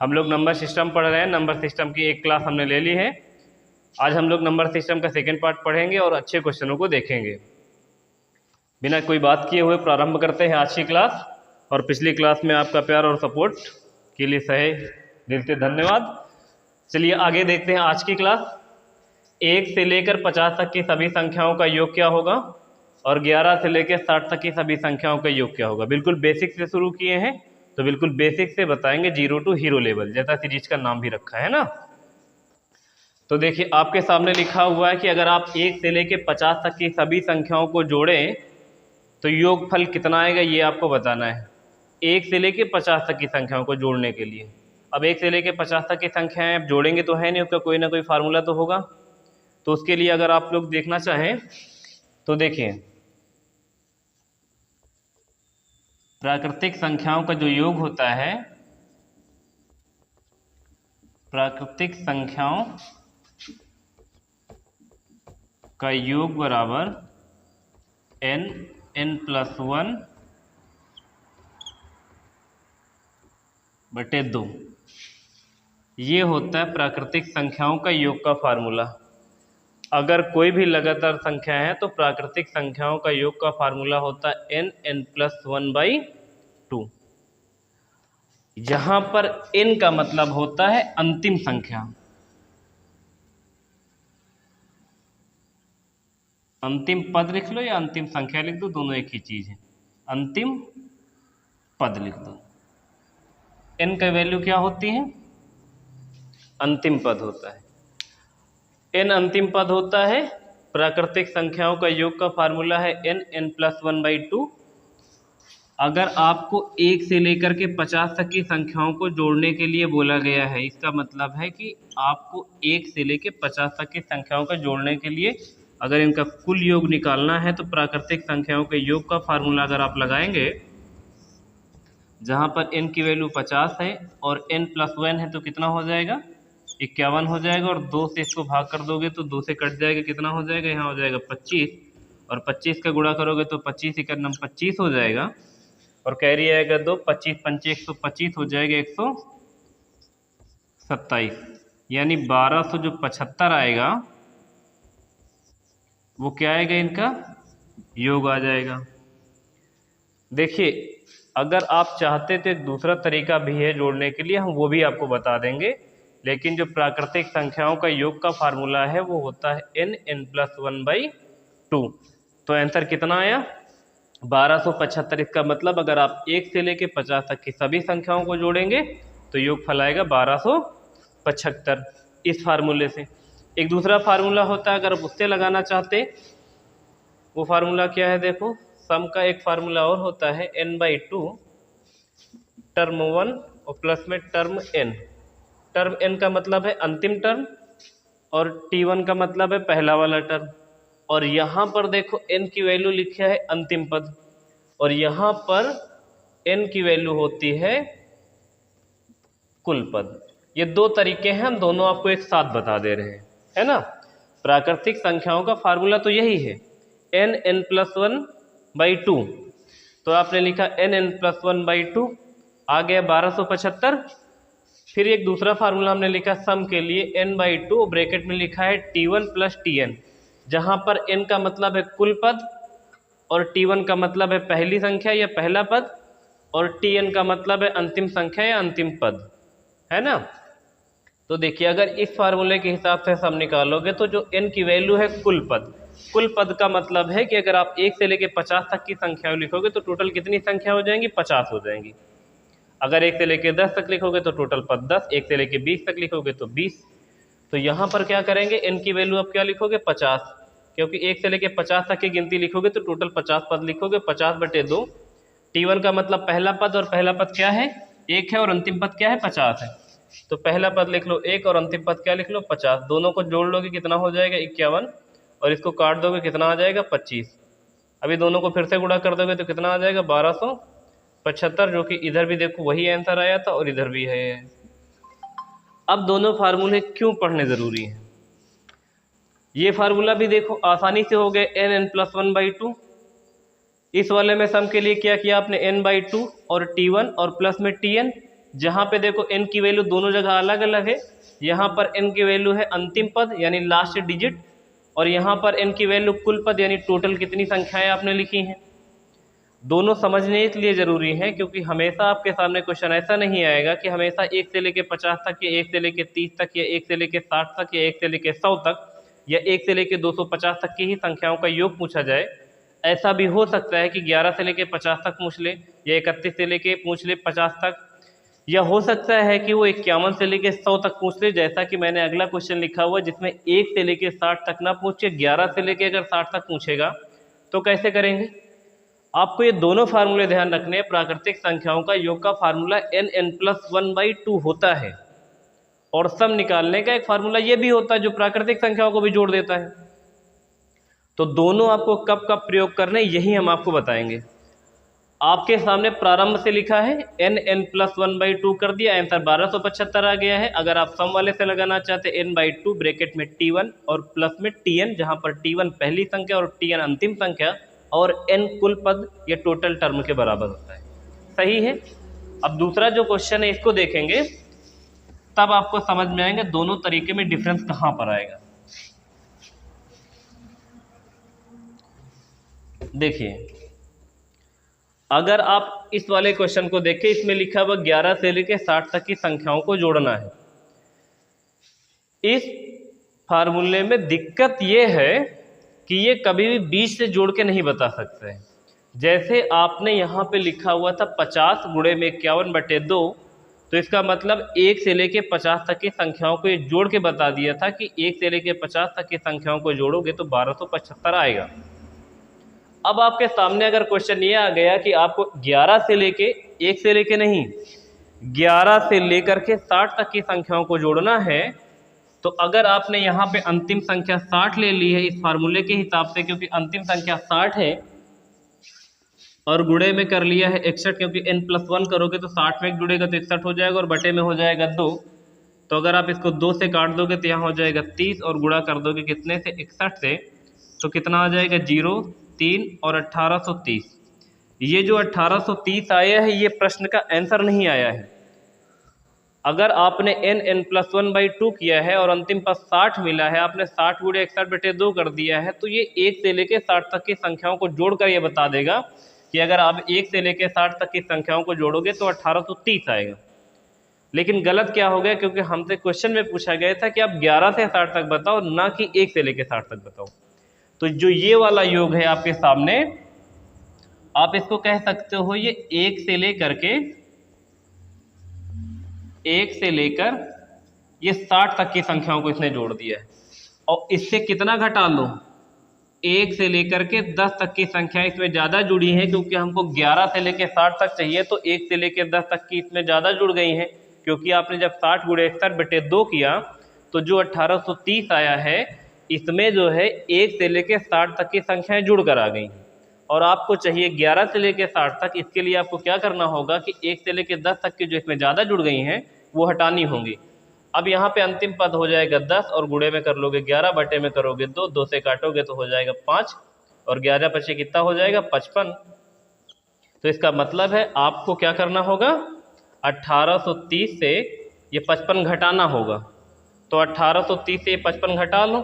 हम लोग number system पढ़ रहे हैं। नंबर सिस्टम की एक क्लास हमने ले ली है। आज हम लोग नंबर सिस्टम का सेकंड पार्ट पढ़ेंगे और अच्छे क्वेश्चनों को देखेंगे। बिना कोई बात किए हुए प्रारंभ करते हैं आज की क्लास। और पिछली क्लास में आपका प्यार और सपोर्ट के लिए सहे दिल से धन्यवाद। चलिए आगे देखते हैं आज की क्लास। 1 से लेकर 50 तक की सभी संख्याओं का योग क्या होगा और 11 से लेकर 60 तक की सभी संख्याओं का योग क्या होगा। बिल्कुल बेसिक से शुरू किए हैं तो बिल्कुल बेसिक से बताएंगे, 0 टू हीरो लेवल, जैसा सीरीज का नाम भी रखा है ना। तो देखिए आपके सामने लिखा हुआ है कि अगर आप 1 से लेकर 50 तक की सभी संख्याओं को जोड़ें तो योगफल कितना आएगा, ये आपको बताना है। 1 से लेकर 50 तक की संख्याओं को जोड़ने के लिए, अब 1 से लेकर 50 तक की संख्याएं आप जोड़ेंगे तो है नहीं, उसका कोई ना कोई फार्मूला तो होगा। तो उसके लिए अगर आप लोग देखना चाहें तो देखिए, प्राकृतिक संख्याओं का जो योग होता है, प्राकृतिक संख्याओं का योग बराबर n+1 बटे 2, ये होता है प्राकृतिक संख्याओं का योग का फार्मूला। अगर कोई भी लगातार संख्या है तो प्राकृतिक संख्याओं का योग का फार्मूला होता है n+1/2। यहां पर n का मतलब होता है अंतिम संख्या। अंतिम पद लिख लो या अंतिम संख्या लिख दो, दोनों एक ही चीज है। अंतिम पद लिख दो। n का वैल्यू क्या होती है? अंतिम पद होता है। n अंतिम पद होता है। प्राकृतिक संख्याओं का योग का फार्मूला है n+1/2। अगर आपको 1 से लेकर के 50 तक की संख्याओं को जोड़ने के लिए बोला गया है, इसका मतलब है कि आपको 1 से लेकर 50 तक की संख्याओं को जोड़ने के लिए अगर इनका कुल योग निकालना है तो प्राकृतिक संख्याओं के योग का फार्मूला अगर आप लगाएंगे, जहां पर n की वैल्यू 50 है और n+1 है तो कितना हो जाएगा? 51 हो जाएगा। और 2 से इसको भाग कर दोगे तो 2 से कट जाएगा, कितना हो जाएगा? यहाँ हो जाएगा 25, और 25 का गुणा करोगे तो 25 × 9 25 हो जाएगा, और कैरी आएगा 2, 25 × 5 125 हो जाएगा 127, यानी 1275 आएगा। वो क्या आएगा? इनका योग आ जाएगा। देखिए अगर आप चाहते तो एक दूसरा तरीका भी है जोड़ने के लिए, हम वो भी आपको बता देंगे, लेकिन जो प्राकृतिक संख्याओं का योग का फार्मूला है वो होता है n+1/2। तो आंसर कितना आया? 1275। इसका मतलब अगर आप 1 से लेकर 50 तक की सभी संख्याओं को जोड़ेंगे तो योगफल आएगा 1275 इस फार्मूले से। एक दूसरा फार्मूला होता है, अगर आप उससे लगाना चाहते, वो फार्मूला क्या है? देखो, सम का एक फार्मूला और होता है n/2 टर्म 1 और प्लस में टर्म n। टर्म n का मतलब है अंतिम टर्म और t1 का मतलब है पहला वाला टर्म। और यहाँ पर देखो n की वैल्यू लिखा है अंतिम पद, और यहाँ पर n की वैल्यू होती है कुल पद। ये दो तरीके हैं, हम दोनों आपको एक साथ बता दे रहे हैं, है ना। प्राकृतिक संख्याओं का फार्मूला तो यही है, n+1/2। तो आपने लिखा n+1/2, आ गया 1275। फिर एक दूसरा फार्मूला हमने लिखा सम के लिए n/2, ब्रैकेट में लिखा है t1 + tn, जहां पर n का मतलब है कुल पद और t1 का मतलब है पहली संख्या या पहला पद, और tn का मतलब है अंतिम संख्या या अंतिम पद, है ना। तो देखिए अगर इस फार्मूले के हिसाब से सम निकालोगे तो जो n की वैल्यू है कुल पद, कुल पद का मतलब है कि अगर आप 1 से लेकर 50 तक की संख्या लिखोगे तो टोटल कितनी संख्या हो जाएंगी? 50 हो जाएंगी। अगर 1 से लेकर 10 तक लिखोगे तो टोटल पद 10, 1 से लेकर 20 तक लिखोगे तो 20। तो यहाँ पर क्या करेंगे? n की वैल्यू आप क्या लिखोगे? 50, क्योंकि 1 से लेकर 50 तक की गिनती लिखोगे तो टोटल 50 पद लिखोगे। 50/2, t1 का मतलब पहला पद, और पहला पद क्या है? 1 है, और अंतिम पद क्या है? 50 है। तो पहला पद लिख लो 1 और अंतिम पद क्या लिख लो? 50। दोनों को जोड़ लोगे कितना हो जाएगा? 51, और इसको काट दोगे कितना आ जाएगा? 25। अभी दोनों को फिर से गुणा कर दोगे तो कितना आ जाएगा? 1275, जो कि इधर भी देखो वही आंसर आया था और इधर भी है। अब दोनों फार्मूले क्यों पढ़ने जरूरी हैं? ये फार्मूला भी देखो आसानी से हो गए n+1/2। इस वाले में सम के लिए क्या किया आपने? n/2 और t1 और प्लस में tn। जहाँ पे देखो n की वैल्यू दोनों जगह अलग अलग है। यहाँ पर n की वैल्यू है अंतिम पद यानी लास्ट डिजिट, और यहाँ पर n की वैल्यू कुल पद यानी टोटल कितनी संख्याएं आपने लिखी हैं। दोनों समझने इसलिए ज़रूरी है क्योंकि हमेशा आपके सामने क्वेश्चन ऐसा नहीं आएगा कि हमेशा 1 से लेके 50 तक या 1 से लेके 30 तक या 1 से लेके 60 तक या 1 से लेके 100 तक या 1 से लेके 250 तक की ही संख्याओं का योग पूछा जाए। ऐसा भी हो सकता है कि 11 से लेके 50 तक पूछ ले, या 31 से लेके पूछ ले 50 तक, या हो सकता है कि वो 51 से लेके 100 तक पूछ ले, जैसा कि मैंने अगला क्वेश्चन लिखा हुआ जिसमें 1 से लेके 60 तक ना पूछे, 11 से लेके अगर 60 तक पूछेगा तो कैसे करेंगे। आपको ये दोनों फार्मूले ध्यान रखने हैं। प्राकृतिक संख्याओं का योग का फार्मूला n+1/2 होता है, और सम निकालने का एक फार्मूला ये भी होता है जो प्राकृतिक संख्याओं को भी जोड़ देता है। तो दोनों आपको कब कब प्रयोग करने यही हम आपको बताएंगे। आपके सामने प्रारंभ से लिखा है n+1/2 कर दिया, आंसर 1275 आ गया है। अगर आप सम वाले से लगाना चाहते n/2 ब्रैकेट में t1 और प्लस में tn, जहां पर t1 पहली संख्या और tn अंतिम संख्या और n कुल पद या टोटल टर्म के बराबर होता है। सही है। अब दूसरा जो क्वेश्चन है इसको देखेंगे, तब आपको समझ में आएंगे दोनों तरीके में डिफरेंस कहां पर आएगा। देखिए, अगर आप इस वाले क्वेश्चन को देखें, इसमें लिखा हुआ 11 से लेकर 60 तक की संख्याओं को जोड़ना है। इस फार्मूले में दिक्कत यह है कि ये कभी भी 20 से जोड़ के नहीं बता सकते हैं। जैसे आपने यहाँ पे लिखा हुआ था 50 गुणे में 51/2, तो इसका मतलब 1 से लेके 50 तक की संख्याओं को ये जोड़ के बता दिया था कि 1 से लेके 50 तक की संख्याओं को जोड़ोगे तो 1275 आएगा। अब आपके सामने अगर क्वेश्चन ये आ गया कि आपको 11 से लेके 1 से लेके नहीं 11 से लेकर के 60 तक की संख्याओं को जोड़ना है, तो अगर आपने यहाँ पे अंतिम संख्या 60 ले ली है इस फार्मूले के हिसाब से, क्योंकि अंतिम संख्या 60 है, और गुणे में कर लिया है 61, क्योंकि n+1 करोगे तो 60 में जुड़ेगा तो 61 हो जाएगा और बटे में हो जाएगा 2। तो अगर आप इसको 2 से काट दोगे तो यहाँ हो जाएगा 30, और गुणा कर दोगे कितने से 61 से, तो कितना आ जाएगा 0, 3 और 1830। ये जो 1830 आया है ये प्रश्न का आंसर नहीं आया है। अगर आपने n+1/2 किया है और अंतिम पद 60 मिला है, आपने 60 गुणे 61/2 कर दिया है, तो ये 1 से लेके 60 तक की संख्याओं को जोड़कर ये बता देगा कि अगर आप 1 से लेके 60 तक की संख्याओं को जोड़ोगे तो 1830 आएगा। लेकिन गलत क्या हो गया, क्योंकि हमसे क्वेश्चन में पूछा गया था कि आप 11 से 60 तक बताओ, ना कि 1 से लेके 60 तक बताओ। तो जो ये वाला योग है आपके सामने, आप इसको कह सकते हो ये 1 से लेकर ये 60 तक की संख्याओं को इसने जोड़ दिया है। और इससे कितना घटा लो, 1 से लेकर के 10 तक की संख्या इसमें ज़्यादा जुड़ी हैं, क्योंकि हमको 11 से लेकर 60 तक चाहिए, तो 1 से लेकर 10 तक की इसमें ज़्यादा जुड़ गई हैं। क्योंकि आपने जब 60 गुणे 61/2 किया तो जो 1830 आया है, इसमें जो है 1 से लेकर 60 तक की संख्याएं जुड़ कर आ गई हैं, और आपको चाहिए 11 से लेकर 60 तक। इसके लिए आपको क्या करना होगा कि 1 से लेकर 10 तक की जो इसमें ज़्यादा जुड़ गई हैं वो हटानी होंगी। अब यहाँ पे अंतिम पद हो जाएगा 10, और गुणे में कर लोगे 11, बटे में करोगे 2, 2 से काटोगे तो हो जाएगा 5, और 11 पचे कितना हो जाएगा 55। तो इसका मतलब है आपको क्या करना होगा, 1830 से ये 55 घटाना होगा। तो 1830 से ये 55 घटा लो,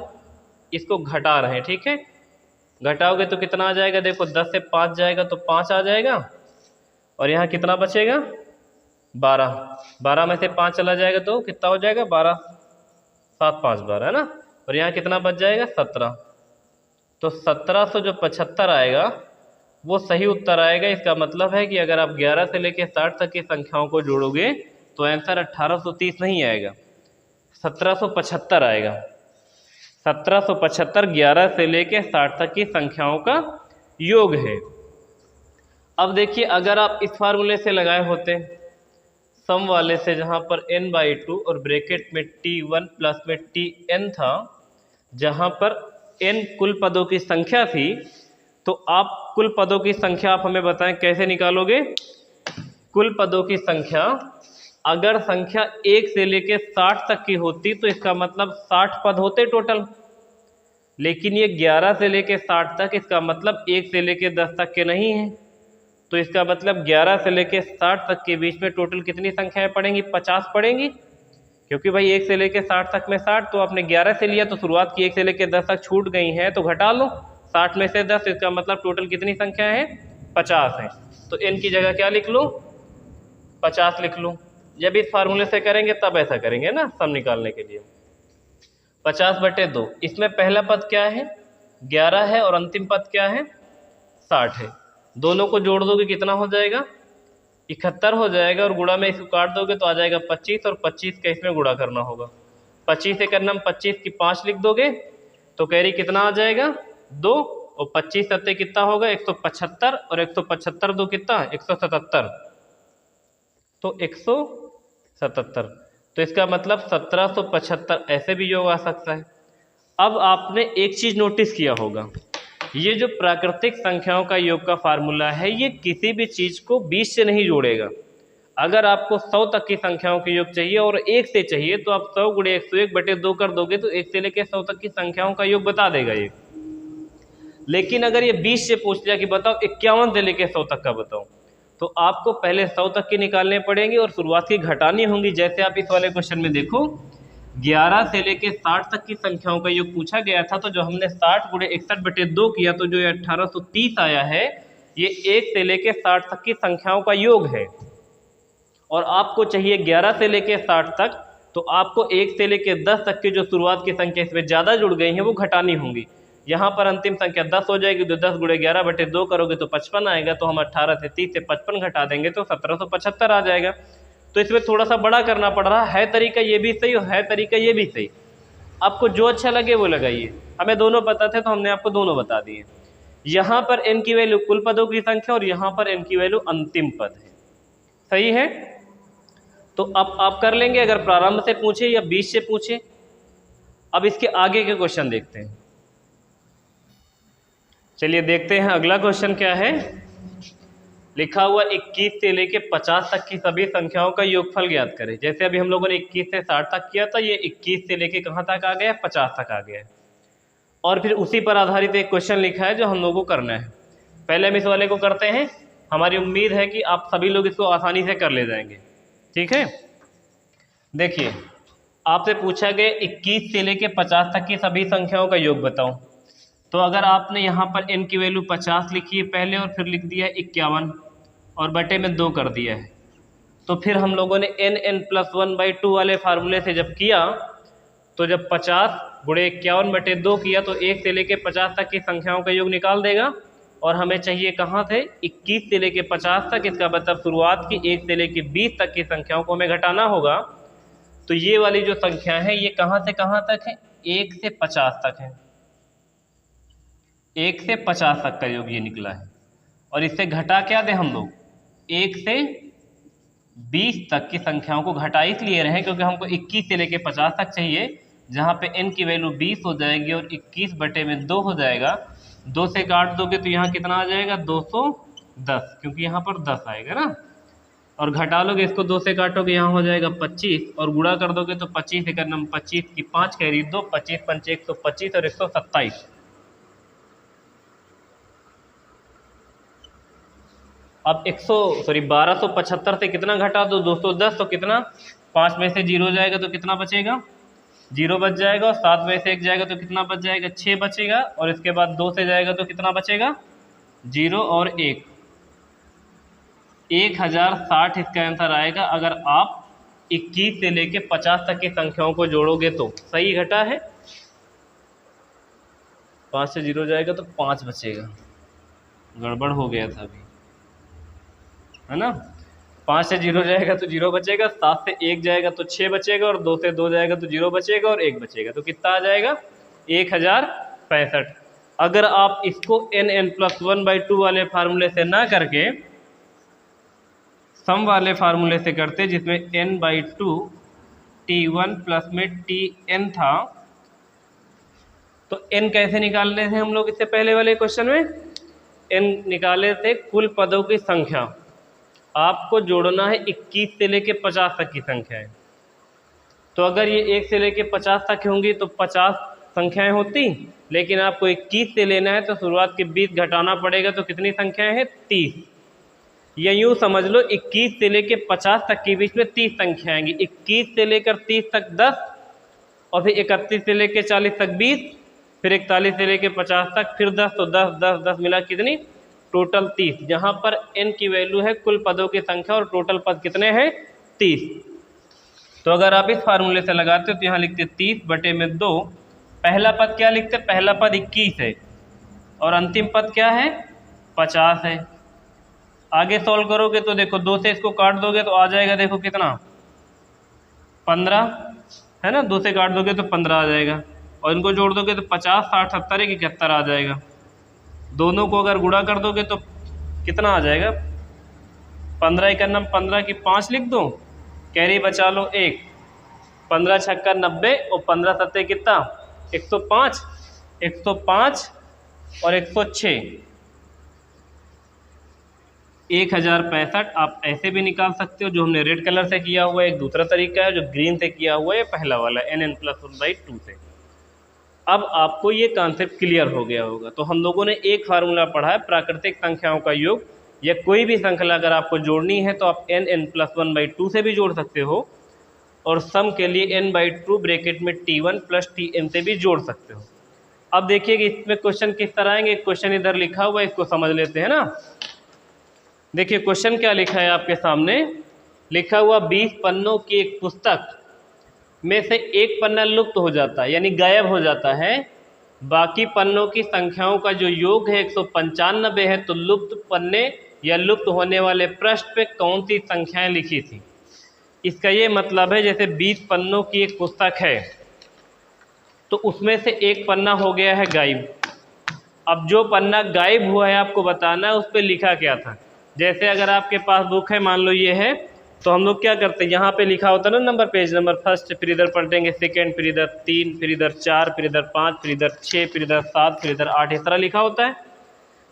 इसको घटा रहे हैं, ठीक है। घटाओगे तो कितना आ जाएगा, देखो 10 से 5 जाएगा तो 5 आ जाएगा, और यहाँ कितना बचेगा 12, 12 में से 5 चला जाएगा तो कितना हो जाएगा 12, 7 5 12 है ना, और यहाँ कितना बच जाएगा 17। तो 1775 आएगा, वो सही उत्तर आएगा। इसका मतलब है कि अगर आप 11 से लेकर 60 तक की संख्याओं को जोड़ोगे तो आंसर 1830 नहीं आएगा, 1775 आएगा। 1775 11 से लेकर 60 तक की संख्याओं का योग है। अब देखिए, अगर आप इस फार्मूले से लगाए होते सम वाले से, जहाँ पर n/2 और ब्रैकेट में t1 प्लस में tn था, जहाँ पर n कुल पदों की संख्या थी, तो आप कुल पदों की संख्या आप हमें बताएं कैसे निकालोगे। कुल पदों की संख्या, अगर संख्या 1 से लेकर 60 तक की होती तो इसका मतलब 60 पद होते टोटल, लेकिन ये 11 से लेकर 60 तक, इसका मतलब 1 से लेकर 10 तक के नहीं हैं, तो इसका मतलब 11 से लेके 60 तक के बीच में टोटल कितनी संख्याएं पड़ेंगी? 50 पड़ेंगी, क्योंकि भाई 1 से लेके 60 तक में 60, तो आपने 11 से लिया तो शुरुआत की 1 से लेके 10 तक छूट गई हैं, तो घटा लो 60 में से 10, इसका मतलब टोटल कितनी संख्या है? 50 है। तो n की जगह क्या लिख लो? 50 लिख लो। जब इस फार्मूले से करेंगे तब ऐसा करेंगे ना सम निकालने के लिए। 50/2, इसमें पहला पद क्या है? 11 है और अंतिम पद क्या है? 60 है। दोनों को जोड़ दोगे कितना हो जाएगा? 71 हो जाएगा, और गुणा में इसको काट दोगे तो आ जाएगा 25, और 25 का इसमें गुणा करना होगा। 25 से करना, 25 की 5 लिख दोगे तो कैरी कितना आ जाएगा? 2, और 25 सत्ते कितना होगा? 175, और 175 दो कितना? 177, तो 177, तो इसका मतलब 1775 ऐसे भी योग आ सकता है। अब आपने एक चीज नोटिस किया होगा, ये जो प्राकृतिक संख्याओं का योग का फार्मूला है, ये किसी भी चीज को 20 से नहीं जोड़ेगा। अगर आपको 100 तक की संख्याओं के योग चाहिए और 1 से चाहिए, तो आप 100 × 101/2 कर दोगे तो 1 से लेकर 100 तक की संख्याओं का योग बता देगा ये। लेकिन अगर ये 20 से पूछ लिया कि बताओ 51 से लेकर 100 तक का बताओ, तो आपको पहले 100 तक की निकालने पड़ेंगे और शुरुआत की घटानी होंगी। जैसे आप इस वाले क्वेश्चन में देखो, 11 से लेके 60 तक की संख्याओं का योग पूछा गया था, तो जो हमने 60 × 61/2 किया, तो जो 1830 आया है, ये 1 से लेके 60 तक की संख्याओं का योग है। और आपको चाहिए 11 से लेके 60 तक, तो आपको 1 से लेके 10 तक की जो शुरुआत की संख्या इसमें ज़्यादा जुड़ गई हैं वो घटानी होंगी। यहाँ पर अंतिम संख्या 10 हो जाएगी, तो 10 × 11/2 करोगे तो 55 आएगा, तो हम 18 से 30 से 55 घटा देंगे तो 1775 आ जाएगा। तो इसमें थोड़ा सा बड़ा करना पड़ रहा है, तरीका ये भी सही और है तरीका ये भी सही। आपको जो अच्छा लगे वो लगाइए। हमें दोनों पता थे तो हमने आपको दोनों बता दिए। यहाँ पर n की वैल्यू कुल पदों की संख्या और यहाँ पर n की वैल्यू अंतिम पद है। सही है? तो अब आप कर लेंगे, अगर प्रारंभ से पूछे या 20 से पूछे। अब इसके आगे के क्वेश्चन देखते हैं। चलिए देखते हैं अगला क्वेश्चन क्या है। लिखा हुआ 21 से लेके 50 तक की सभी संख्याओं का योगफल ज्ञात करें। जैसे अभी हम लोगों ने 21 से 60 तक किया था, ये 21 से लेके कहाँ तक आ गया? 50 तक आ गया है। और फिर उसी पर आधारित एक क्वेश्चन लिखा है जो हम लोगों को करना है। पहले हम इस वाले को करते हैं। हमारी उम्मीद है कि आप सभी लोग इसको आसानी से कर ले जाएंगे। ठीक है, देखिए आपसे पूछा गया 21 से लेके 50 तक की सभी संख्याओं का योग बताओ। तो अगर आपने यहाँ पर n की वैल्यू 50 लिखी है पहले, और फिर लिख दिया 51 और बटे में 2 कर दिया है, तो फिर हम लोगों ने n+1/2 वाले फार्मूले से जब किया, तो जब 50 × 51/2 किया तो 1 से लेके 50 तक की संख्याओं का योग निकाल देगा। और हमें चाहिए कहाँ थे? 21 से लेके 50 तक। इसका मतलब शुरुआत की 1 से लेके 20 तक की संख्याओं को हमें घटाना होगा। तो ये वाली जो संख्या है ये कहाँ से कहाँ तक है? 1 से 50 तक है। 1 से 50 तक का योग ये निकला है। और इससे घटा क्या दे हम लोग? 1 से 20 तक की संख्याओं को घटा इसलिए रहे क्योंकि हमको 21 से लेके 50 तक चाहिए, जहाँ पे n की वैल्यू 20 हो जाएगी और 21/2 हो जाएगा। 2 से काट दोगे तो यहाँ कितना आ जाएगा? 210, क्योंकि यहाँ पर 10 आएगा ना। और घटा लोगे इसको, 2 से काटोगे यहाँ हो जाएगा 25, और गुणा कर दोगे तो 25 से करना, 25 की 5 कैरी 2, 25 × 5 125 और 127। अब 1275 से कितना घटा दो? 210, तो कितना? 5 में से 0 जाएगा तो कितना बचेगा? 0 बच जाएगा। और 7 में से 1 जाएगा तो कितना बच जाएगा? 6 बचेगा। और इसके बाद 2 से जाएगा तो कितना बचेगा? 0 और 1, 1060 इसका आंसर आएगा। अगर आप 21 से लेके 50 तक की संख्याओं को जोड़ोगे तो सही घटा है। 5 से 0 जाएगा तो 5 बचेगा, गड़बड़ हो गया था अभी, है ना। 5 से 0 जाएगा तो 0 बचेगा, 7 से 1 जाएगा तो 6 बचेगा, और 2 से 2 जाएगा तो 0 बचेगा और 1 बचेगा, तो कितना आ जाएगा? 1065। अगर आप इसको n+1/2 वाले फार्मूले से ना करके सम वाले फार्मूले से करते, जिसमें n/2 t1 प्लस में tn था, तो n कैसे निकालने थे हम लोग? इससे पहले वाले क्वेश्चन में n निकाले थे कुल पदों की संख्या। आपको जोड़ना है 21 से लेके 50 तक की संख्याएं। तो अगर ये 1 से लेके 50 तक होंगी तो 50 संख्याएं होती, लेकिन आपको 21 से लेना है तो शुरुआत के 20 घटाना पड़ेगा, तो कितनी संख्याएं हैं? 30। या यूँ समझ लो 21 से लेकर 50 तक के बीच में 30 संख्या आएंगी। 21 से लेकर 30 तक 10, और फिर 31 से लेकर 40 तक 20, फिर 41 से लेकर 50 तक फिर 10, तो 10 10 10 मिला कितनी, टोटल 30। जहाँ पर n की वैल्यू है कुल पदों की संख्या और टोटल पद कितने हैं, 30। तो अगर आप इस फार्मूले से लगाते हो तो यहाँ लिखते 30/2। पहला पद क्या लिखते, पहला पद 21 है और अंतिम पद क्या है, 50 है। आगे सॉल्व करोगे तो देखो 2 से इसको काट दोगे तो आ जाएगा, देखो कितना, 15 है ना। 2 से काट दोगे तो 15 आ जाएगा, और इनको जोड़ दोगे तो 50 60 70 71 आ जाएगा। दोनों को अगर गुणा कर दोगे तो कितना आ जाएगा, 15 51 15 की 5 लिख दो, कैरी बचा लो 1, 15 छक्का 90 और 15 सत्ते कितना, 105, 105 और 106, 1065। आप ऐसे भी निकाल सकते हो, जो हमने रेड कलर से किया हुआ है। एक दूसरा तरीका है जो ग्रीन से किया हुआ है, पहला वाला nn+1/2 से। अब आपको ये कॉन्सेप्ट क्लियर हो गया होगा। तो हम लोगों ने एक फार्मूला पढ़ा है, प्राकृतिक संख्याओं का योग या कोई भी संख्या अगर आपको जोड़नी है तो आप nn+1/2 से भी जोड़ सकते हो, और सम के लिए n/2 ब्रैकेट में t1 + tn से भी जोड़ सकते हो। अब देखिए कि इसमें क्वेश्चन किस तरह आएंगे। क्वेश्चन इधर लिखा हुआ है, इसको समझ लेते हैं ना। देखिए क्वेश्चन क्या लिखा है आपके सामने, लिखा हुआ 20 पन्नों की एक पुस्तक में से एक पन्ना लुप्त हो जाता है, यानी गायब हो जाता है। बाकी पन्नों की संख्याओं का जो योग है 195 है। तो लुप्त पन्ने या लुप्त होने वाले पृष्ठ पे कौन सी संख्याएं लिखी थी। इसका ये मतलब है जैसे 20 पन्नों की एक पुस्तक है तो उसमें से एक पन्ना हो गया है गायब। अब जो पन्ना गायब हुआ है आपको बताना है उस पर लिखा क्या था। जैसे अगर आपके पास बुक है, मान लो ये है, तो हम लोग क्या करते हैं, यहाँ पे लिखा होता है ना नंबर, पेज नंबर फर्स्ट, फिर इधर पलटेंगे सेकंड, फिर इधर 3, फिर इधर 4, फिर इधर 5, फिर इधर 6, फिर इधर 7, फिर इधर 8, इस तरह लिखा होता है।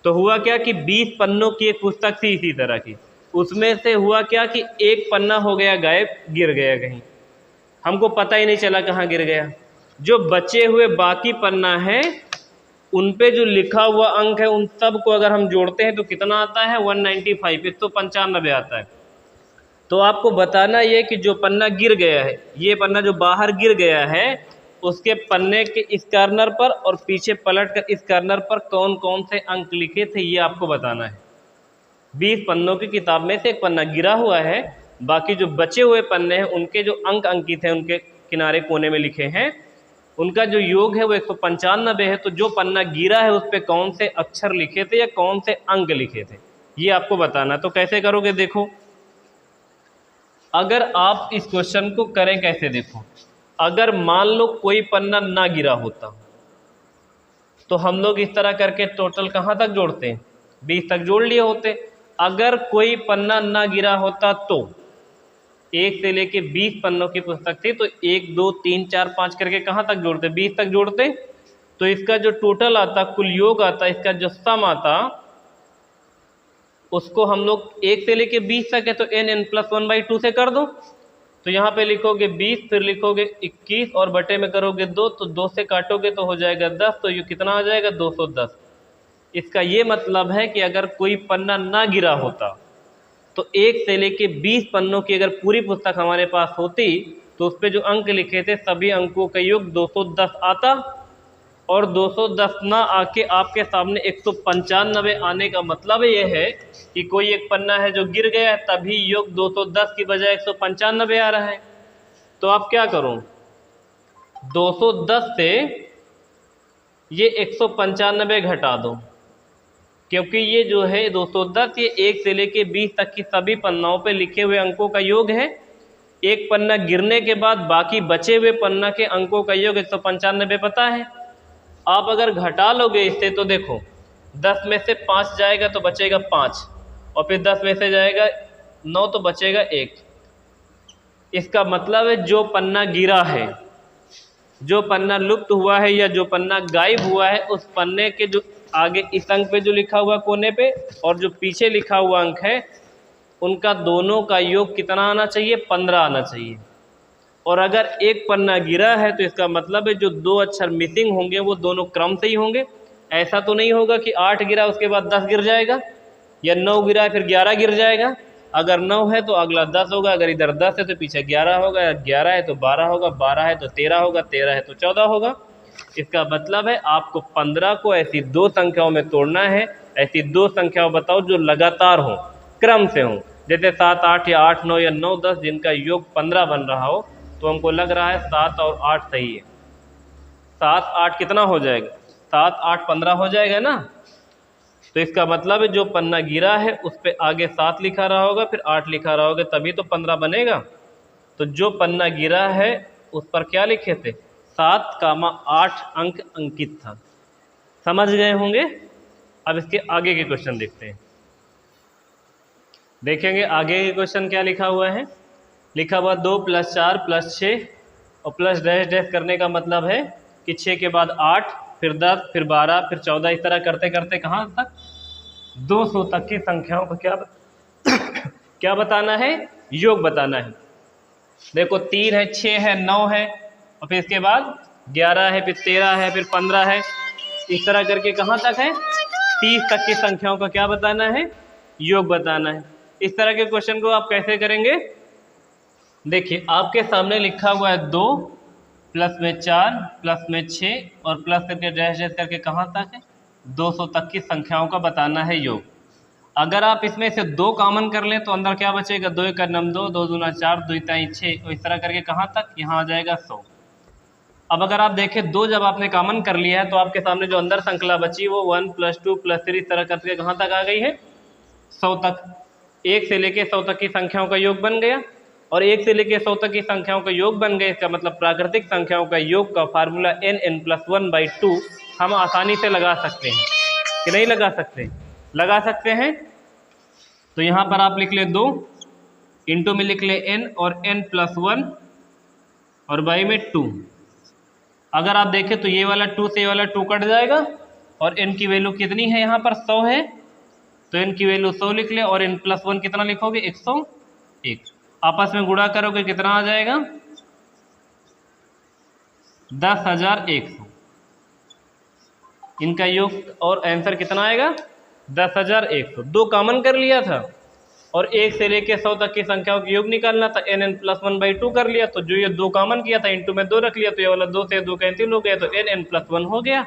तो हुआ क्या कि 20 पन्नों की एक पुस्तक थी इसी तरह की, उसमें से हुआ क्या कि एक पन्ना हो गया गायब, गिर गया कहीं, हमको पता ही नहीं चला कहाँ गिर गया। जो बचे हुए बाकी पन्ना है उन पे जो लिखा हुआ अंक है उन सब को अगर हम जोड़ते हैं तो कितना आता है, 195, 195 आता है। तो आपको बताना ये कि जो पन्ना गिर गया है, ये पन्ना जो बाहर गिर गया है, उसके पन्ने के इस कॉर्नर पर और पीछे पलट कर इस कॉर्नर पर कौन कौन से अंक लिखे थे, ये आपको बताना है। 20 पन्नों की किताब में से एक पन्ना गिरा हुआ है, बाकी जो बचे हुए पन्ने हैं उनके जो अंक अंकित हैं उनके किनारे कोने में लिखे हैं, उनका जो योग है वो 195 है। तो जो पन्ना गिरा है उस पर कौन से अक्षर लिखे थे या कौन से अंक लिखे थे, ये आपको बताना। तो कैसे करोगे, देखो अगर आप इस क्वेश्चन को करें कैसे, देखो अगर मान लो कोई पन्ना ना गिरा होता तो हम लोग इस तरह करके टोटल कहाँ तक जोड़ते हैं, 20 तक जोड़ लिए होते। अगर कोई पन्ना ना गिरा होता तो 1 से लेके 20 पन्नों की पुस्तक थी, तो 1 2 3 4 5 करके कहाँ तक जोड़ते, 20 तक जोड़ते। तो इसका जो टोटल आता, कुल योग आता, इसका जो सम आता, उसको हम लोग 1 से लेके 20 तक है तो nn+1/2 से कर दो। तो यहाँ पे लिखोगे 20, फिर लिखोगे 21 और बटे में करोगे 2, तो 2 से काटोगे तो हो जाएगा 10, तो ये कितना आ जाएगा, 210। इसका ये मतलब है कि अगर कोई पन्ना ना गिरा होता तो 1 से लेके 20 पन्नों की अगर पूरी पुस्तक हमारे पास होती तो उस पर जो अंक लिखे थे सभी अंकों का योग 210 आता, और 210 ना आके आपके सामने 195 आने का मतलब ये है कि कोई एक पन्ना है जो गिर गया है, तभी योग 210 की बजाय 195 आ रहा है। तो आप क्या करो, 210 से ये 195 घटा दो, क्योंकि ये जो है 210 ये 1 से लेके 20 तक की सभी पन्नाओं पे लिखे हुए अंकों का योग है। एक पन्ना गिरने के बाद बाकी बचे हुए पन्ना के अंकों का योग 195 पता है। आप अगर घटा लोगे इससे तो देखो 10 में से 5 जाएगा तो बचेगा 5, और फिर 10 में से जाएगा 9 तो बचेगा 1। इसका मतलब है जो पन्ना गिरा है, जो पन्ना लुप्त हुआ है या जो पन्ना गायब हुआ है, उस पन्ने के जो आगे इस अंक पे जो लिखा हुआ कोने पे और जो पीछे लिखा हुआ अंक है, उनका दोनों का योग कितना आना चाहिए, 15 आना चाहिए। और अगर एक पन्ना गिरा है तो इसका मतलब है जो 2 अक्षर मिसिंग होंगे वो दोनों क्रम से ही होंगे। ऐसा तो नहीं होगा कि 8 गिरा उसके बाद 10 गिर जाएगा, या 9 गिरा है फिर 11 गिर जाएगा। अगर 9 है तो अगला 10 होगा, अगर इधर 10 है तो पीछे 11 होगा, 11 है तो 12 होगा, 12 है तो 13 होगा, 13 है तो 14 होगा। इसका मतलब है आपको 15 को ऐसी दो संख्याओं में तोड़ना है। ऐसी दो संख्याओं बताओ जो लगातार हो, क्रम से हो, जैसे 7 8 या 8 9 या 9 10 जिनका योग 15 बन रहा हो। तो हमको लग रहा है 7 और 8 सही है। 7 8 कितना हो जाएगा? 7 8 15 हो जाएगा ना। तो इसका मतलब है जो पन्ना गिरा है उस पे आगे 7 लिखा रहा होगा, फिर 8 लिखा रहा होगा, तभी तो 15 बनेगा। तो जो पन्ना गिरा है उस पर क्या लिखे थे? 7,8 अंक अंकित था। समझ गए होंगे। अब इसके आगे के क्वेश्चन देखते हैं। देखेंगे आगे के क्वेश्चन क्या लिखा हुआ है। लिखा हुआ 2 + 4 + 6 और प्लस डैश डैश करने का मतलब है कि 6 के बाद 8 फिर 10 फिर 12 फिर 14, इस तरह करते करते कहाँ तक? 200 तक की संख्याओं को क्या बताना है? योग बताना है। देखो 3 है, 6 है, 9 है और फिर इसके बाद 11 है, फिर 13 है, फिर 15 है, इस तरह करके कहाँ तक है? 30 तक की संख्याओं का क्या बताना है? योग बताना है। इस तरह के क्वेश्चन को आप कैसे करेंगे? देखिए आपके सामने लिखा हुआ है 2 प्लस में 4 प्लस में 6 और प्लस करके डैश डैश करके कहाँ तक है? 200 तक की संख्याओं का बताना है योग। अगर आप इसमें से 2 कॉमन कर लें तो अंदर क्या बचेगा? 2 × 9 2, 2 दूना 4, 2 × 6 और इस तरह करके कहाँ तक? यहाँ आ जाएगा 100। अब अगर आप देखें 2 जब आपने कॉमन कर लिया है तो आपके सामने जो अंदर संख्या बची वो 1 + 2 + 3 इस तरह करके कहाँ तक आ गई है? 100 तक। 1 से लेके 100 तक की संख्याओं का योग बन गया और 1 से लेके 100 तक की संख्याओं का योग बन गया। इसका मतलब प्राकृतिक संख्याओं का योग का फार्मूला n+1/2 हम आसानी से लगा सकते हैं कि नहीं लगा सकते? लगा सकते हैं। तो यहाँ पर आप लिख ले 2 इंटू में लिख ले n और n+1 और बाई में 2। अगर आप देखें तो ये वाला 2 से ये वाला 2 कट जाएगा और n की वैल्यू कितनी है? यहाँ पर 100 है तो n की वैल्यू 100 लिख ले और n+1 कितना लिखोगे? 101। आपस में गुणा करोगे कितना आ जाएगा? 10,100। इनका योग और आंसर कितना आएगा? 10,100। 2 कॉमन कर लिया था और 1 से लेके 100 तक की संख्याओं का योग निकालना था। n+1/2 कर लिया तो जो ये 2 कॉमन किया था इंटू में 2 रख लिया तो ये वाला 2 से 2 कैंसिल हो गया तो n+1 हो गया।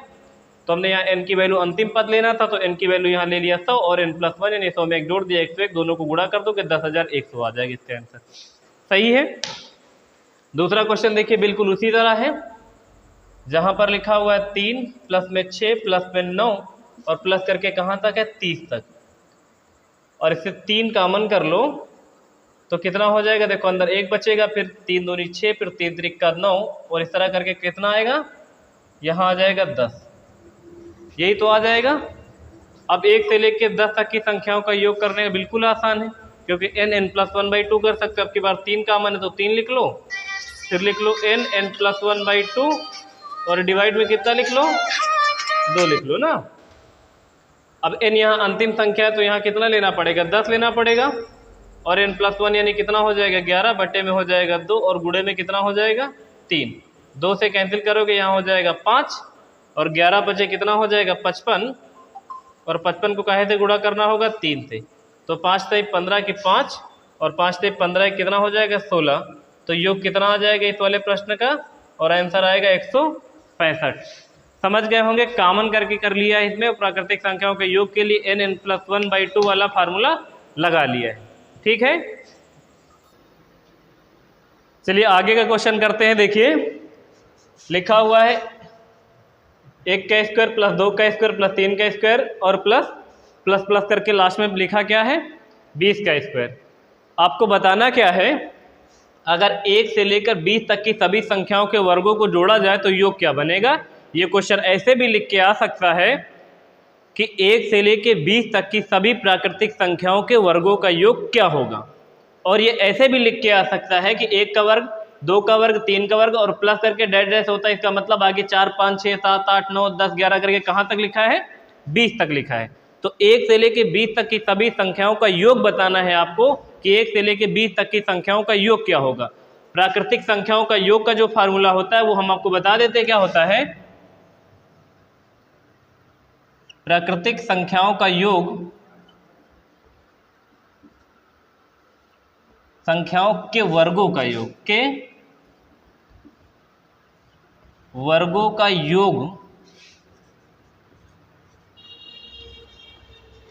तो हमने यहाँ n की वैल्यू अंतिम पद लेना था तो n की वैल्यू यहाँ ले लिया 100 और n+1 यानी 100 में 1 जोड़ दिया 101, दोनों को गुणा कर दो कि 10,100 आ जाएगा। इसका आंसर सही है। दूसरा क्वेश्चन देखिए बिल्कुल उसी तरह है। जहां पर लिखा हुआ है 3 प्लस में 6 प्लस में 9 और प्लस करके कहां तक है? 30 तक। और इससे 3 कॉमन कर लो तो कितना हो जाएगा? देखो अंदर 1 बचेगा, फिर 3 दूनी 6, फिर 3 त्रिका 9 और इस तरह करके कितना आएगा? यहाँ आ जाएगा 10। यही तो आ जाएगा। अब 1 से लेके 10 तक की संख्याओं का योग करने का बिल्कुल आसान है क्योंकि n+1/2 कर सकते हो। अब की बार 3 कॉमन है तो 3 लिख लो, फिर लिख लो n+1/2 और डिवाइड में कितना लिख लो? 2 लिख लो ना। अब n यहाँ अंतिम संख्या है तो यहाँ कितना लेना पड़ेगा? 10 लेना पड़ेगा और n+1 यानी कितना हो जाएगा? 11 बटे में हो जाएगा 2 और गुणे में कितना हो जाएगा? 3। 2 से कैंसिल करोगे यहाँ हो जाएगा 5 और 11 बचे कितना हो जाएगा? 55 और 55 को काहे से गुणा करना होगा? 3 से। तो 5 से 15 की 5 और 5 से 15 कितना हो जाएगा? 16। तो योग कितना आ जाएगा इस वाले प्रश्न का? और आंसर आएगा 165। समझ गए होंगे। कॉमन करके कर लिया इसमें प्राकृतिक संख्याओं के योग के लिए n+1/2 वाला फार्मूला लगा लिया है। ठीक है, चलिए आगे का क्वेश्चन करते हैं। देखिए लिखा हुआ है 1 का स्क्वायर प्लस 2 का स्क्वायर प्लस 3 का स्क्वायर और प्लस प्लस प्लस करके लास्ट में लिखा क्या है? 20 का स्क्वायर। आपको बताना क्या है? अगर 1 से लेकर 20 तक की सभी संख्याओं के वर्गों को जोड़ा जाए तो योग क्या बनेगा? ये क्वेश्चन ऐसे भी लिख के आ सकता है कि 1 से लेकर 20 तक की सभी प्राकृतिक संख्याओं के वर्गों का योग क्या होगा। और ये ऐसे भी लिख के आ सकता है कि 1 का वर्ग, 2 का वर्ग, 3 का वर्ग और प्लस करके डैश डैश होता है। इसका मतलब आगे 4 5 6 7 8 9 10 11 करके कहाँ तक लिखा है? 20 तक लिखा है। तो 1 से लेकर 20 तक की सभी संख्याओं का योग बताना है आपको कि 1 से लेकर 20 तक की संख्याओं का योग क्या होगा। प्राकृतिक संख्याओं का योग का जो फार्मूला होता है वो हम आपको बता देते हैं क्या होता है। प्राकृतिक संख्याओं का योग संख्याओं के वर्गों का योग, के वर्गों का योग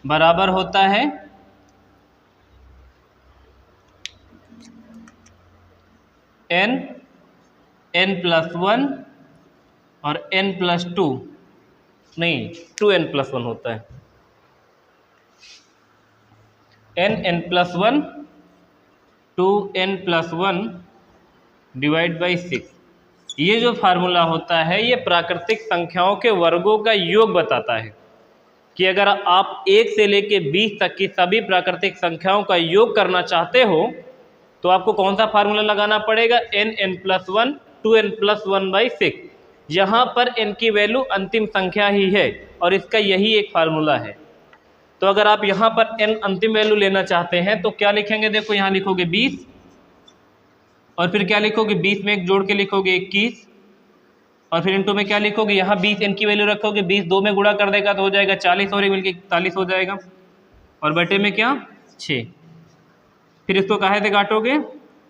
बराबर होता है n+1 और n+2, नहीं 2n+1 होता है, n+1 2n+1 डिवाइड बाई 6। ये जो फार्मूला होता है ये प्राकृतिक संख्याओं के वर्गों का योग बताता है कि अगर आप 1 से लेके 20 तक की सभी प्राकृतिक संख्याओं का योग करना चाहते हो तो आपको कौन सा फार्मूला लगाना पड़ेगा, n+1 2n+1/6। यहाँ पर n की वैल्यू अंतिम संख्या ही है और इसका यही एक फार्मूला है। तो अगर आप यहाँ पर n अंतिम वैल्यू लेना चाहते हैं तो क्या लिखेंगे, देखो यहाँ लिखोगे 20 और फिर क्या लिखोगे, 20 में एक जोड़ के लिखोगे 21 और फिर इनटू में क्या लिखोगे, यहाँ 20 n की वैल्यू रखोगे, 20 2 में गुणा कर देगा तो हो जाएगा 40 और ये मिलके 41 हो जाएगा और बटे में क्या 6। फिर इसको काहे से काटोगे,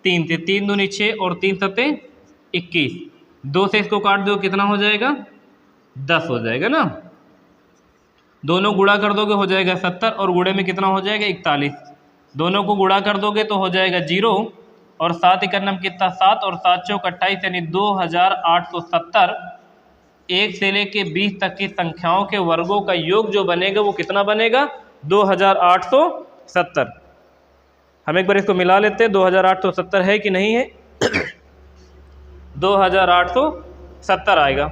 3 से, 3 दूनी 6 और 3 सत्ते 21, 2 से इसको काट दो कितना हो जाएगा 10 हो जाएगा ना, दोनों गुणा कर दोगे हो जाएगा 70 और गुणे में कितना हो जाएगा 41, दोनों को गुणा कर दोगे तो हो जाएगा 0 और 7 एकन्नम कितना 7 और 7 चौक 28 यानी 2870। 1 से लेके 20 तक की संख्याओं के वर्गों का योग जो बनेगा वो कितना बनेगा 2870। हम एक बार इसको मिला लेते हैं, 2870 है कि नहीं है 2870 आएगा,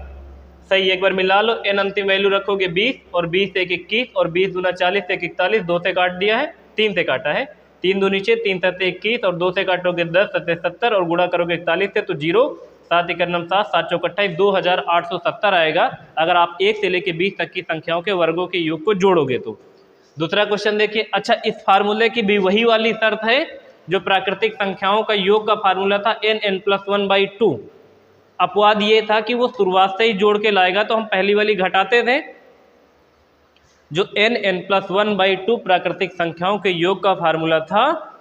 सही। एक बार मिला लो, n अंतिम वैल्यू रखोगे 20 और 20 से 21 और 20 दूना 40 से 41, 2 से काट दिया है, 3 से काटा है, 3 दूनी 6 3 सत्ते 21 और 2 से काटोगे 10 सत्ते 70 और गुणा करोगे 41 से तो 0, 7 एकन्नम 7 7 चौक 28 2870 आएगा अगर आप 1 से लेके 20 तक की संख्याओं के वर्गों के योग को जोड़ोगे तो। दूसरा क्वेश्चन देखिए, अच्छा इस फार्मूले की भी वही वाली शर्त है जो प्राकृतिक संख्याओं का योग का फार्मूला था n+1/2। अपवाद ये था कि वो शुरुआत से ही जोड़ के लाएगा तो हम पहली वाली घटाते थे। जो n+1/2 प्राकृतिक संख्याओं के योग का फार्मूला था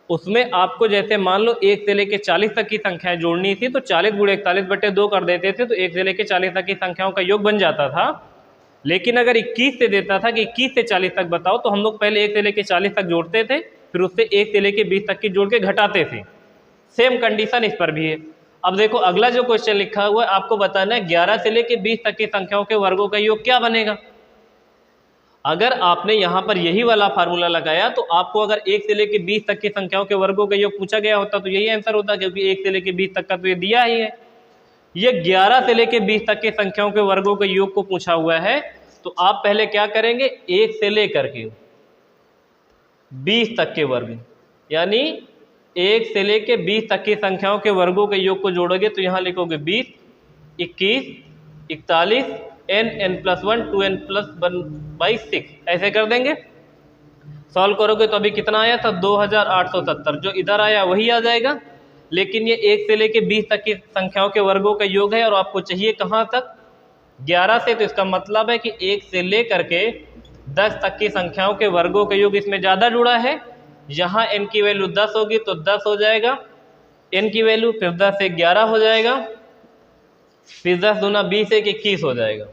उसमें आपको जैसे मान लो 1 से लेके 40 तक की संख्याएं जोड़नी थी तो 40 × 41/2 कर देते थे तो 1 से लेके 40 तक की संख्याओं का योग बन जाता था। लेकिन अगर 21 से देता था कि 21 से 40 तक बताओ तो हम लोग पहले 1 से लेके 40 तक जोड़ते थे, फिर उससे 1 से लेके 20 तक की जोड़ के घटाते थे। सेम कंडीशन इस पर भी है। अब देखो अगला जो क्वेश्चन लिखा हुआ है आपको बताना है 11 से लेके 20 तक की संख्याओं के वर्गों का योग क्या बनेगा। अगर आपने यहाँ पर यही वाला फार्मूला लगाया तो आपको अगर 1 से लेके 20 तक की संख्याओं के वर्गों का योग पूछा गया होता तो यही आंसर होता, क्योंकि 1 से लेके 20 तक का तो ये दिया ही है। ये 11 से लेके 20 तक की संख्याओं के वर्गों के योग को पूछा हुआ है तो आप पहले क्या करेंगे, 1 से लेकर के 20 तक के वर्ग, यानी 1 से लेके 20 तक की संख्याओं के वर्गों के योग को जोड़ोगे तो यहाँ लिखोगे 20 21 41 n+1 2n+1/6 ऐसे कर देंगे। सॉल्व करोगे तो अभी कितना आया था 2870, जो इधर आया वही आ जाएगा। लेकिन ये 1 से लेके 20 तक की संख्याओं के वर्गों का योग है और आपको चाहिए कहाँ तक 11 से, तो इसका मतलब है कि 1 से लेकर के 10 तक की संख्याओं के वर्गों का योग इसमें ज़्यादा जुड़ा है। यहाँ n की वैल्यू 10 होगी तो 10 हो जाएगा n की वैल्यू, फिर 10 से 11 हो जाएगा, फिर 10 दूना 20 से 21 हो जाएगा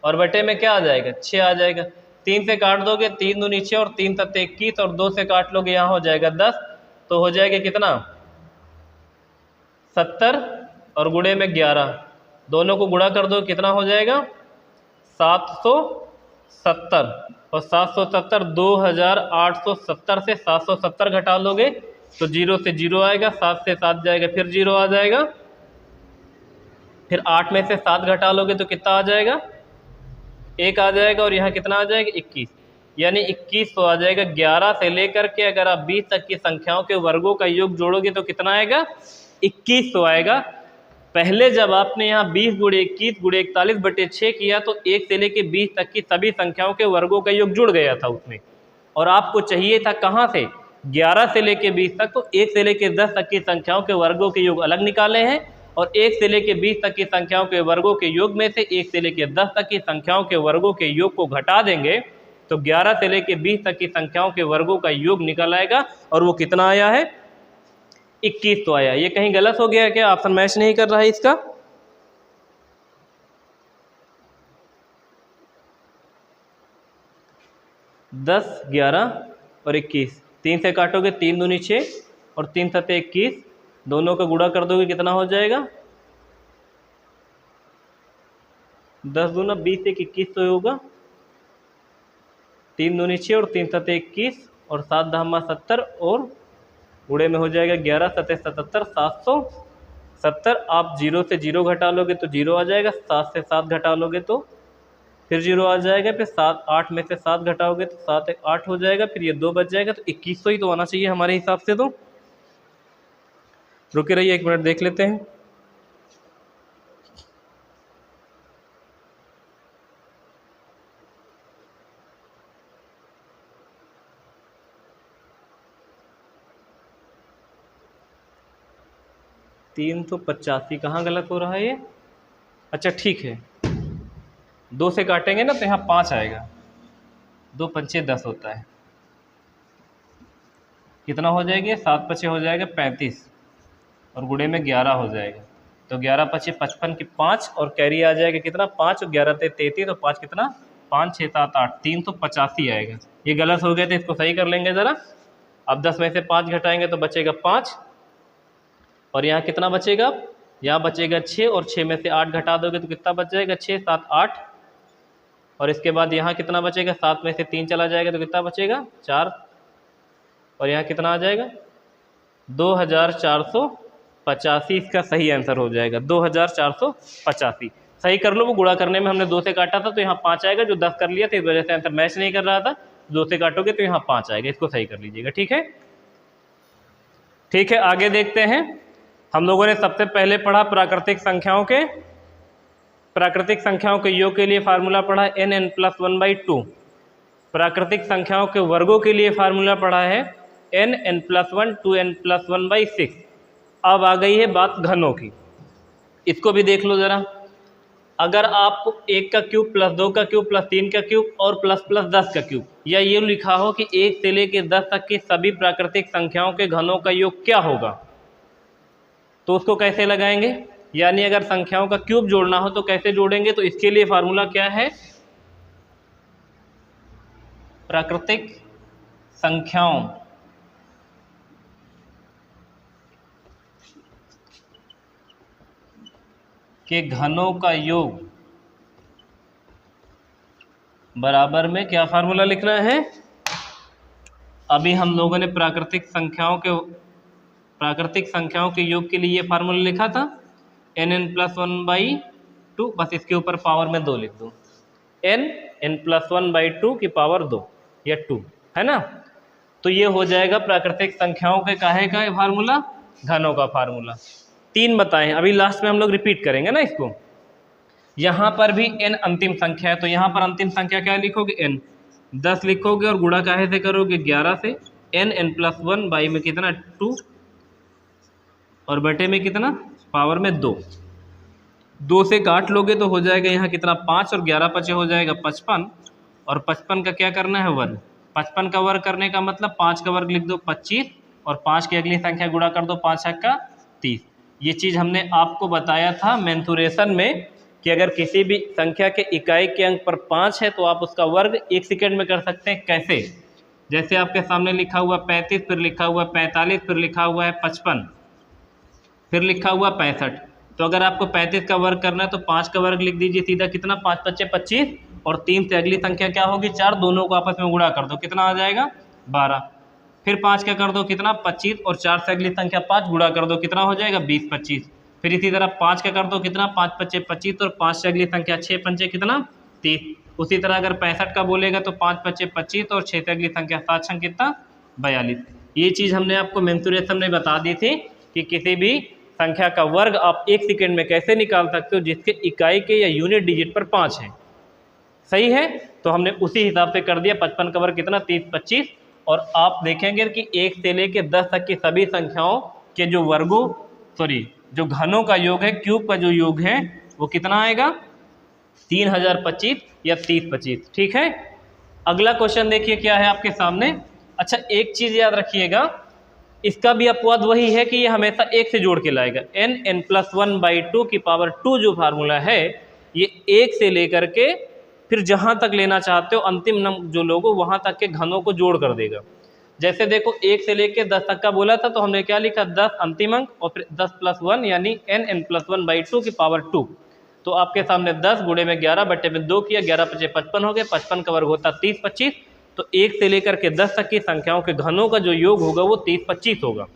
और बटे में क्या आ जाएगा 6 आ जाएगा। 3 से काट दोगे 3 दूनी 6 और 3 सत्ते 21 और 2 से काट लोगे यहाँ हो जाएगा 10, तो हो जाएगा कितना 70 और गुणे में 11, दोनों को गुणा कर दो कितना हो जाएगा 770 और 770 2870 से 770 घटा लोगे तो 0 से 0 आएगा, 7 से 7 जाएगा फिर 0 आ जाएगा, फिर 8 में से 7 घटा लोगे तो कितना आ जाएगा 1 आ जाएगा और यहाँ कितना आ जाएगा 21, यानी 2100 आ जाएगा। 11 से लेकर के अगर आप 20 तक की संख्याओं के वर्गों का योग जोड़ोगे तो कितना आएगा 2100 आएगा। पहले जब आपने यहाँ 20 × 21 × 41/6 किया तो 1 से लेके 20 तक की सभी संख्याओं के वर्गों का योग जुड़ गया था उसमें, और आपको चाहिए था कहाँ से 11 से लेके 20 तक, तो 1 से लेके 10 तक की संख्याओं के वर्गों के योग अलग निकाले हैं और 1 से लेके 20 तक की संख्याओं के वर्गों के योग में से 1 से लेके 10 तक की संख्याओं के वर्गों के योग को घटा देंगे तो 11 से लेके 20 तक की संख्याओं के वर्गों का योग निकल आएगा और वो कितना आया है 21 तो आया। ये कहीं गलत हो गया क्या? ऑप्शन मैच नहीं कर रहा है इसका। दस, 11 और 21, 3 से काटोगे 3 दूनी 6 और 3 सत्ते 21, दोनों का गुणा कर दोगे कितना हो जाएगा? 10 दूना 20, 1 21 तो होगा, 3 दूनी 6 और 3 सत्ते 21 और 7 दहमा 70 और गुणे में हो जाएगा 11 सत्ते 77, 770। आप 0 से 0 घटा लोगे तो 0 आ जाएगा, 7 से 7 घटा लोगे तो फिर 0 आ जाएगा, फिर 7 8 में से 7 घटाओगे तो 7 1 8 हो जाएगा, फिर ये 2 बच जाएगा, तो 2100 ही तो आना चाहिए हमारे हिसाब से। तो रुके रहिए 1 मिनट देख लेते हैं। तीन तो 85 कहाँ गलत हो रहा है ये? अच्छा ठीक है, 2 से काटेंगे ना तो यहाँ 5 आएगा, 2 पंचे 10 होता है, कितना हो जाएगा? 7 पचे हो जाएगा 35 और गुणे में 11 हो जाएगा, तो 11 पचे 55 की 5 और कैरी आ जाएगा कितना? 5 और 11 ते 33, तो 5 कितना? 5 6 7 8, 385 आएगा। ये गलत हो गया तो इसको सही कर लेंगे ज़रा। अब 10 में से 5 घटाएंगे तो बचेगा 5 और यहाँ कितना बचेगा? यहाँ बचेगा 6 और 6 में से 8 घटा दोगे तो कितना बच जाएगा? 6 7 8 और इसके बाद यहाँ कितना बचेगा? 7 में से 3 चला जाएगा तो कितना बचेगा? 4 और यहाँ कितना आ जाएगा? 2485 इसका सही आंसर हो जाएगा, 2485। सही कर लो, वो गुणा करने में हमने 2 से काटा था तो यहाँ 5 आएगा, जो 10 कर लिया था इस वजह से आंसर मैच नहीं कर रहा था। 2 से काटोगे तो यहाँ 5 आएगा, इसको सही कर लीजिएगा। ठीक है, ठीक है, आगे देखते हैं। हम लोगों ने सबसे पहले पढ़ा प्राकृतिक संख्याओं के योग के लिए फार्मूला पढ़ा n+1/2। प्राकृतिक संख्याओं के वर्गों के लिए फार्मूला पढ़ा है n+1 2n+1/6। अब आ गई है बात घनों की, इसको भी देख लो ज़रा। अगर आप 1 का क्यूब प्लस 2 का क्यूब प्लस 3 का क्यूब और प्लस 10 का क्यूब, या ये लिखा हो कि 1 से लेकर 10 तक की सभी प्राकृतिक संख्याओं के घनों का योग क्या होगा, तो उसको कैसे लगाएंगे? यानी अगर संख्याओं का क्यूब जोड़ना हो तो कैसे जोड़ेंगे? तो इसके लिए फार्मूला क्या है? प्राकृतिक संख्याओं के घनों का योग बराबर में क्या फार्मूला लिखना है? अभी हम लोगों ने प्राकृतिक संख्याओं के योग के लिए ये फार्मूला लिखा था n+1/2, बस इसके ऊपर पावर में 2 लिख दो, n+1/2 की पावर 2 या 2, है ना। तो ये हो जाएगा प्राकृतिक संख्याओं के काहे का फार्मूला? घनों का फार्मूला। 3 बताएं, अभी लास्ट में हम लोग रिपीट करेंगे ना इसको। यहाँ पर भी n अंतिम संख्या है, तो यहाँ पर अंतिम संख्या क्या लिखोगे? n 10 लिखोगे और गुणा काहे से करोगे? 11 से। n+1 बाई में कितना? 2 और बटे में कितना? पावर में 2। 2 से काट लोगे तो हो जाएगा यहाँ कितना? 5 और 11 पचे हो जाएगा 55 और 55 का क्या करना है? वर्ग। 55 का वर्ग करने का मतलब 5 का वर्ग लिख दो 25 और 5 की अगली संख्या गुणा कर दो, 5 का 30। ये चीज़ हमने आपको बताया था मेंसुरेशन में कि अगर किसी भी संख्या के इकाई के अंक पर 5 है तो आप उसका वर्ग 1 सेकेंड में कर सकते हैं। कैसे? जैसे आपके सामने लिखा हुआ 35, फिर लिखा हुआ 45, फिर लिखा हुआ है 55, फिर लिखा हुआ 65। तो अगर आपको 35 का वर्ग करना है तो 5 का वर्ग लिख दीजिए सीधा, कितना? 5 पच्चे 25 और 3 से अगली संख्या क्या होगी? 4, दोनों को आपस में गुणा कर दो, कितना आ जाएगा? 12। फिर 5 का कर दो, कितना? 25 और 4 से अगली संख्या 5 गुणा कर दो, कितना हो जाएगा? 20 25। फिर इसी तरह 5 का कर दो, कितना? 5 पच्चे 25 और 5 से अगली संख्या 6 पंचे कितना? 30। उसी तरह अगर 65 का बोलेगा तो 5 पच्चे 25 और 6 से अगली संख्या 7 छंग कितना? 42। ये चीज़ हमने आपको मेंसुरेशन में बता दी थी कि किसी भी संख्या का वर्ग आप 1 सेकेंड में कैसे निकाल सकते हो जिसके इकाई के या यूनिट डिजिट पर 5 है। सही है, तो हमने उसी हिसाब से कर दिया। 55 का वर्ग कितना? 30 25। और आप देखेंगे कि 1 से लेकर 10 तक की सभी संख्याओं के जो वर्गों जो घनों का योग है, क्यूब का जो योग है, वो कितना आएगा? 3025 या 30 25। ठीक है, अगला क्वेश्चन देखिए क्या है आपके सामने। अच्छा, एक चीज़ याद रखिएगा इसका भी अपवाद वही है कि ये हमेशा 1 से जोड़ के लाएगा। n+1/2 की पावर 2 जो फार्मूला है ये 1 से लेकर के फिर जहाँ तक लेना चाहते हो अंतिम नंबर जो लोगो वहाँ तक के घनों को जोड़ कर देगा। जैसे देखो 1 से लेकर 10 तक का बोला था तो हमने क्या लिखा 10 अंतिम अंक और फिर 10 + 1 यानी n+1/2 की पावर 2। तो आपके सामने 10 गुणे में 11 बटे में 2 किया, 11 × 5 = 55 हो गए, 55 का वर्ग होता 30 × 25। तो 1 से लेकर के 10 तक की संख्याओं के घनों का जो योग होगा वो 30 × 25 होगा।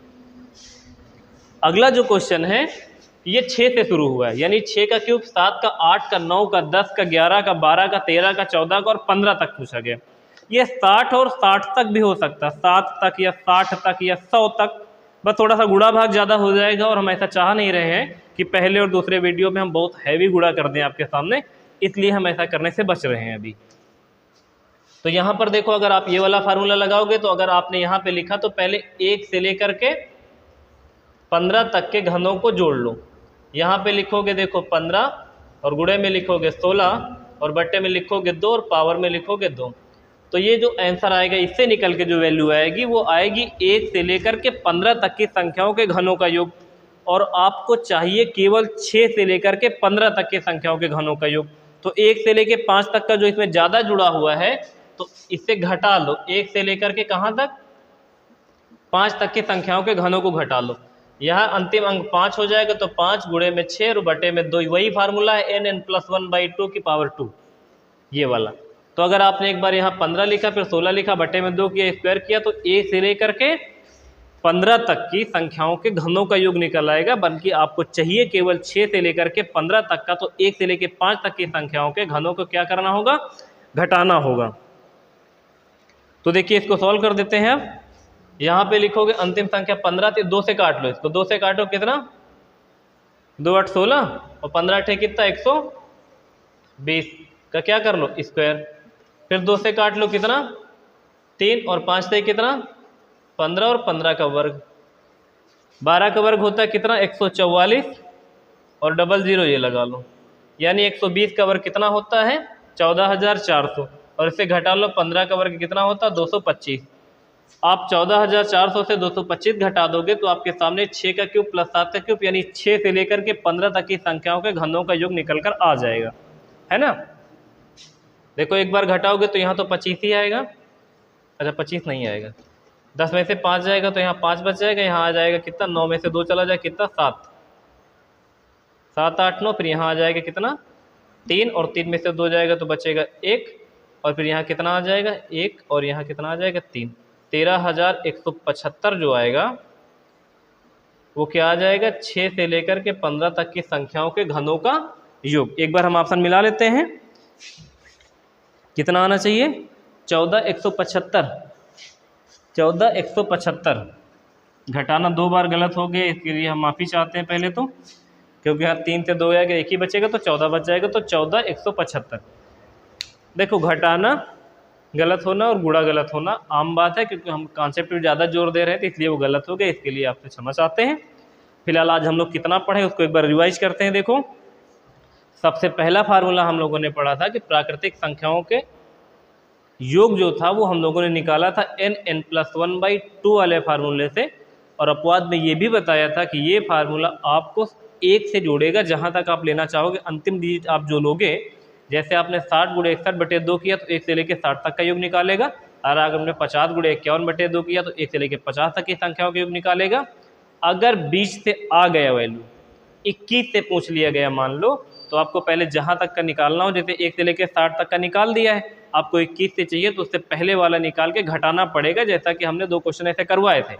अगला जो क्वेश्चन है ये 6 से शुरू हुआ है, यानी 6 का क्यूब 7 का 8 का 9 का 10 का 11 का 12 का 13 का 14 का और 15 तक पूछा गया। ये 60 और 60 तक भी हो सकता है, 7 तक या 60 तक या 100 तक, बस थोड़ा सा गुणा भाग ज़्यादा हो जाएगा और हम ऐसा चाह नहीं रहे हैं कि पहले और दूसरे वीडियो में हम बहुत हैवी गुणा कर दें आपके सामने, इसलिए हम ऐसा करने से बच रहे हैं अभी। तो यहाँ पर देखो अगर आप ये वाला फार्मूला लगाओगे तो अगर आपने यहाँ पे लिखा तो पहले 1 से लेकर के 15 तक के घनों को जोड़ लो। यहाँ पे लिखोगे देखो 15 और गुणे में लिखोगे 16 और बट्टे में लिखोगे 2 और पावर में लिखोगे 2। तो ये जो आंसर आएगा इससे निकल के जो वैल्यू आएगी वो आएगी 1 से लेकर के 15 तक की संख्याओं के घनों का योग, और आपको चाहिए केवल 6 से लेकर के 15 तक के संख्याओं के घनों का योग। तो 1 से लेकर 5 तक का जो इसमें ज़्यादा जुड़ा हुआ है तो इससे घटा लो, 1 से लेकर के कहाँ तक 5 तक की संख्याओं के घनों को घटा लो। यहाँ अंतिम अंक 5 हो जाएगा तो 5 गुणे में 6 और बटे में 2, वही फार्मूला है n+1/2 की पावर 2 ये वाला। तो अगर आपने एक बार यहाँ 15 लिखा फिर 16 लिखा बटे में 2 किया स्क्वायर किया तो 1 से लेकर के 15 तक की संख्याओं के घनों का योग निकल आएगा, बल्कि आपको चाहिए केवल 6 से लेकर के 15 तक का। तो 1 से लेकर 5 तक की संख्याओं के घनों को क्या करना होगा, घटाना होगा। तो देखिए इसको सॉल्व कर देते हैं। अब यहाँ पे लिखोगे अंतिम संख्या 15 थी, 2 से काट लो इसको, 2 से काटो कितना 2 8 16 और 15 8 कितना 120 का क्या कर लो स्क्वायर, फिर 2 से काट लो कितना 3 और 5 से कितना 15 और 15 का वर्ग, 12 का वर्ग होता है कितना 144 और डबल 0 ये लगा लो, यानी 120 का वर्ग कितना होता है 14,400 और इसे घटा लो 15 का वर्ग कितना होता है 225। आप 14,400 से 225 घटा दोगे तो आपके सामने 6 का क्यूब प्लस 7 का क्यूब यानी 6 से लेकर के 15 तक की संख्याओं के घनों का योग निकल कर आ जाएगा, है ना। देखो एक बार घटाओगे तो यहाँ तो 25 ही आएगा, अच्छा 25 नहीं आएगा, 10 में से 5 जाएगा तो यहाँ 5 बच जाएगा, यहाँ आ जाएगा कितना 9 में से 2 चला जाए कितना 7, 7 8 9, फिर यहाँ आ जाएगा कितना 3 और 3 में से 2 जाएगा तो बचेगा 1 और फिर यहाँ कितना आ जाएगा 1 और यहाँ कितना आ जाएगा 3, 13,175 जो आएगा वो क्या आ जाएगा 6 से लेकर के 15 तक की संख्याओं के घनों का योग। एक बार हम ऑप्शन मिला लेते हैं, कितना आना चाहिए 14,175, 14,175 घटाना 2 बार गलत हो गया, इसके लिए हम माफ़ी चाहते हैं पहले तो, क्योंकि यहाँ 3 से 2 आएगा 1 ही बचेगा तो 14 बच जाएगा, तो 14,175। देखो घटाना गलत होना और गुणा गलत होना आम बात है, क्योंकि हम कॉन्सेप्ट पे ज़्यादा जोर दे रहे हैं तो इसलिए वो गलत हो गया, इसके लिए आपसे क्षमा चाहते हैं। फिलहाल आज हम लोग कितना पढ़े उसको एक बार रिवाइज करते हैं। देखो सबसे पहला फार्मूला हम लोगों ने पढ़ा था कि प्राकृतिक संख्याओं के योग जो था वो हम लोगों ने निकाला था n+1/2 वाले फार्मूले से, और अपवाद में ये भी बताया था कि ये फार्मूला आपको 1 से जोड़ेगा जहाँ तक आप लेना चाहोगे, अंतिम डिजिट आप जो लोगे, जैसे आपने 60 गुणे 61 बटे 2 किया तो 1 से लेकर 60 तक का योग निकालेगा, और अगर हमने 50 गुणे 51 बटे 2 किया तो 1 से लेकर 50 तक की संख्याओं का योग निकालेगा। अगर 20 से आ गया वैल्यू 21 से पूछ लिया गया मान लो, तो आपको पहले जहाँ तक का निकालना हो, जैसे 1 से लेकर 60 तक का निकाल दिया है, आपको 21 से चाहिए तो उससे पहले वाला निकाल के घटाना पड़ेगा, जैसा कि हमने 2 क्वेश्चन ऐसे करवाए थे।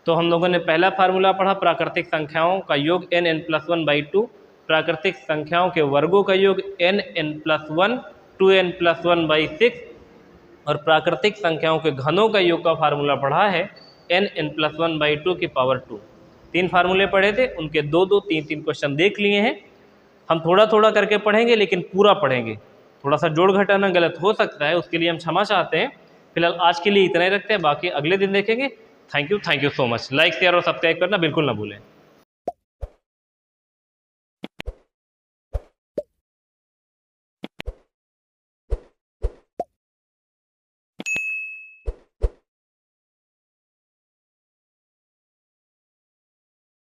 तो हम लोगों ने पहला फार्मूला पढ़ा प्राकृतिक संख्याओं का योग n+1/2, प्राकृतिक संख्याओं के वर्गों का योग n+1 2n+1/6, और प्राकृतिक संख्याओं के घनों का योग का फार्मूला पढ़ा है n+1/2 की पावर 2। 3 फार्मूले पढ़े थे, उनके 2-2 3-3 क्वेश्चन देख लिए हैं। हम थोड़ा थोड़ा करके पढ़ेंगे लेकिन पूरा पढ़ेंगे, थोड़ा सा जोड़ घटाना गलत हो सकता है, उसके लिए हम क्षमा चाहते हैं। फिलहाल आज के लिए इतना ही रखते हैं, बाकी अगले दिन देखेंगे। Thank you so much. Like share और सब्सक्राइब करना बिल्कुल ना भूलें।